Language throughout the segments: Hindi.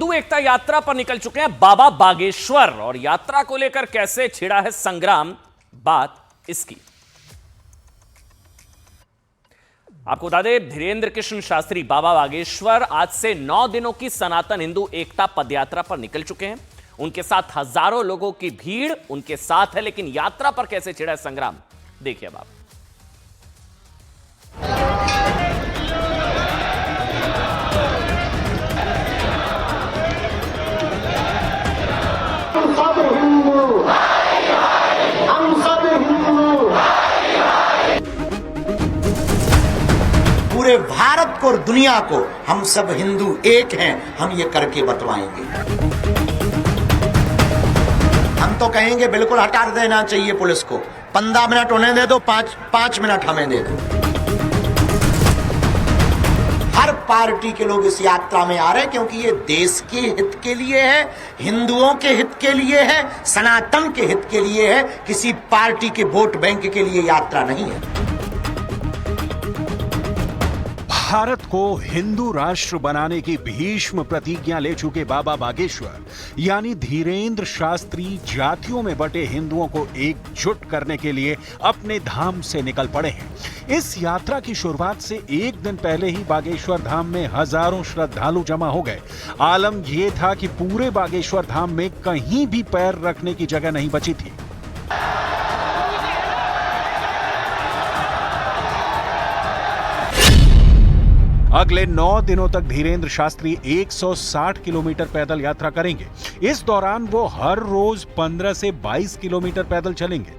हिंदू एकता यात्रा पर निकल चुके हैं बाबा बागेश्वर और यात्रा को लेकर कैसे छिड़ा है संग्राम, बात इसकी। आपको बता दें, धीरेन्द्र कृष्ण शास्त्री बाबा बागेश्वर आज से 9 दिनों की सनातन हिंदू एकता पदयात्रा पर निकल चुके हैं। उनके साथ हजारों लोगों की भीड़ उनके साथ है, लेकिन यात्रा पर कैसे छिड़ा है संग्राम, देखिए अब आप। पूरे भारत को और दुनिया को हम सब हिंदू एक हैं, हम ये करके बतलाएंगे। हम तो कहेंगे बिल्कुल हटा देना चाहिए पुलिस को, 15 मिनट उन्हें दे दो, 5 मिनट हमें दे दो। हर पार्टी के लोग इस यात्रा में आ रहे हैं क्योंकि ये देश के हित के लिए है, हिंदुओं के हित के लिए है, सनातन के हित के लिए है, किसी पार्टी के वोट बैंक के लिए यात्रा नहीं है। भारत को हिंदू राष्ट्र बनाने की भीष्म प्रतिज्ञा ले चुके बाबा बागेश्वर यानी धीरेन्द्र शास्त्री जातियों में बटे हिंदुओं को एकजुट करने के लिए अपने धाम से निकल पड़े हैं। इस यात्रा की शुरुआत से एक दिन पहले ही बागेश्वर धाम में हजारों श्रद्धालु जमा हो गए। आलम यह था कि पूरे बागेश्वर धाम में कहीं भी पैर रखने की जगह नहीं बची थी। अगले 9 दिनों तक धीरेन्द्र शास्त्री 160 किलोमीटर पैदल यात्रा करेंगे। इस दौरान वो हर रोज 15 से 22 किलोमीटर पैदल चलेंगे।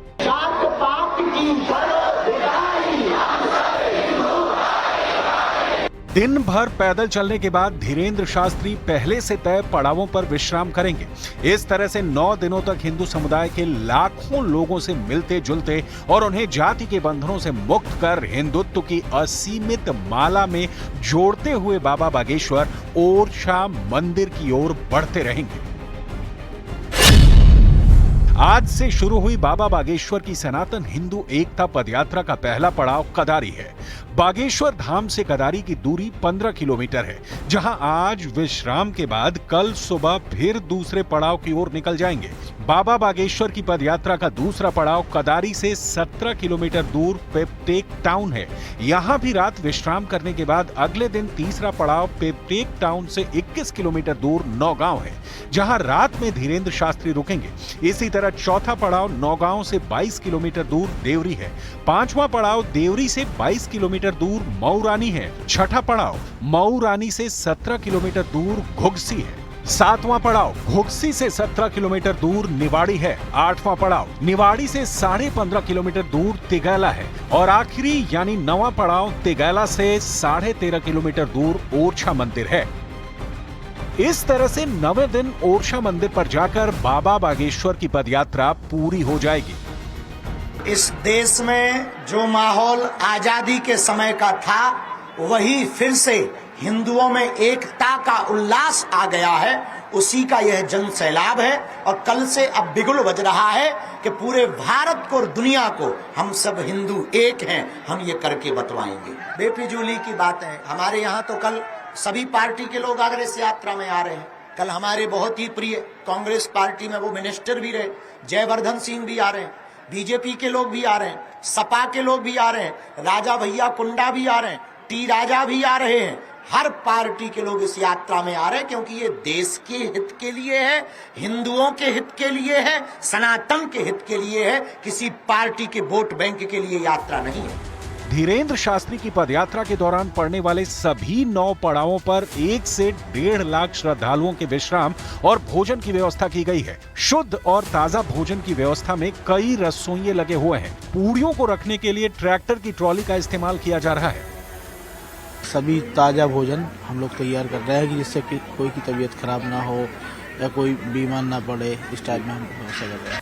दिन भर पैदल चलने के बाद धीरेन्द्र शास्त्री पहले से तय पड़ावों पर विश्राम करेंगे। इस तरह से 9 दिनों तक हिंदू समुदाय के लाखों लोगों से मिलते जुलते और उन्हें जाति के बंधनों से मुक्त कर हिंदुत्व की असीमित माला में जोड़ते हुए बाबा बागेश्वर ओरछा मंदिर की ओर बढ़ते रहेंगे। आज से शुरू हुई बाबा बागेश्वर की सनातन हिंदू एकता पदयात्रा का पहला पड़ाव कदारी है। बागेश्वर धाम से कदारी की दूरी 15 किलोमीटर है, जहां आज विश्राम के बाद कल सुबह फिर दूसरे पड़ाव की ओर निकल जाएंगे। बाबा बागेश्वर की पदयात्रा का दूसरा पड़ाव कदारी से 17 किलोमीटर दूर पेपटेक टाउन है। यहां भी रात विश्राम करने के बाद अगले दिन तीसरा पड़ाव पेपटेक टाउन से 21 किलोमीटर दूर नौगांव है, जहां रात में धीरेन्द्र शास्त्री रुकेंगे। इसी तरह चौथा पड़ाव नौगांव से 22 किलोमीटर दूर देवरी है। पांचवा पड़ाव देवरी से 22 किलोमीटर दूर मऊरानी है। छठा पड़ाव मऊरानी से 17 किलोमीटर दूर घुघसी है। सातवां पड़ाव घुघसी से 17 किलोमीटर दूर निवाड़ी है। आठवां पड़ाव निवाड़ी से 15.5 किलोमीटर दूर तिगैला है और आखिरी यानी 9वां पड़ाव तिगैला से 13.5 किलोमीटर दूर ओरछा मंदिर है। इस तरह से 9वें दिन ओरछा मंदिर पर जाकर बाबा बागेश्वर की पदयात्रा पूरी हो जाएगी। इस देश में जो माहौल आजादी के समय का था, वही फिर से हिंदुओं में एकता का उल्लास आ गया है। उसी का यह जन सैलाब है और कल से अब बिगुल बज रहा है कि पूरे भारत को और दुनिया को हम सब हिंदू एक हैं, हम ये करके बतलाएंगे। बेफिजूली की बात है। हमारे यहाँ तो कल सभी पार्टी के लोग अगर इस यात्रा में आ रहे हैं। कल हमारे बहुत ही प्रिय कांग्रेस पार्टी में वो मिनिस्टर भी रहे, जयवर्धन सिंह भी आ रहे हैं, बीजेपी के लोग भी आ रहे हैं, सपा के लोग भी आ रहे हैं, राजा भैया कुंडा भी आ रहे हैं, टी राजा भी आ रहे हैं। हर पार्टी के लोग इस यात्रा में आ रहे हैं क्योंकि ये देश के हित के लिए है, हिंदुओं के हित के लिए है, सनातन के हित के लिए है, किसी पार्टी के वोट बैंक के लिए यात्रा नहीं है। धीरेन्द्र शास्त्री की पदयात्रा के दौरान पड़ने वाले सभी 9 पड़ावों पर 1 से 1.5 लाख श्रद्धालुओं के विश्राम और भोजन की व्यवस्था की गई है। शुद्ध और ताजा भोजन की व्यवस्था में कई रसोइये लगे हुए हैं। पूरियों को रखने के लिए ट्रैक्टर की ट्रॉली का इस्तेमाल किया जा रहा है। सभी ताजा भोजन हम लोग तैयार कर रहे हैं कि जिससे कि कोई की तबीयत खराब ना हो या कोई बीमार ना पड़े, इस टाइप में हम व्यवस्था कर रहे हैं।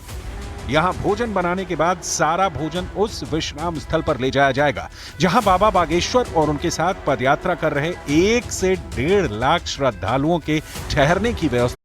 यहाँ भोजन बनाने के बाद सारा भोजन उस विश्राम स्थल पर ले जाया जाएगा जहाँ बाबा बागेश्वर और उनके साथ पदयात्रा कर रहे 1 से 1.5 लाख श्रद्धालुओं के ठहरने की व्यवस्था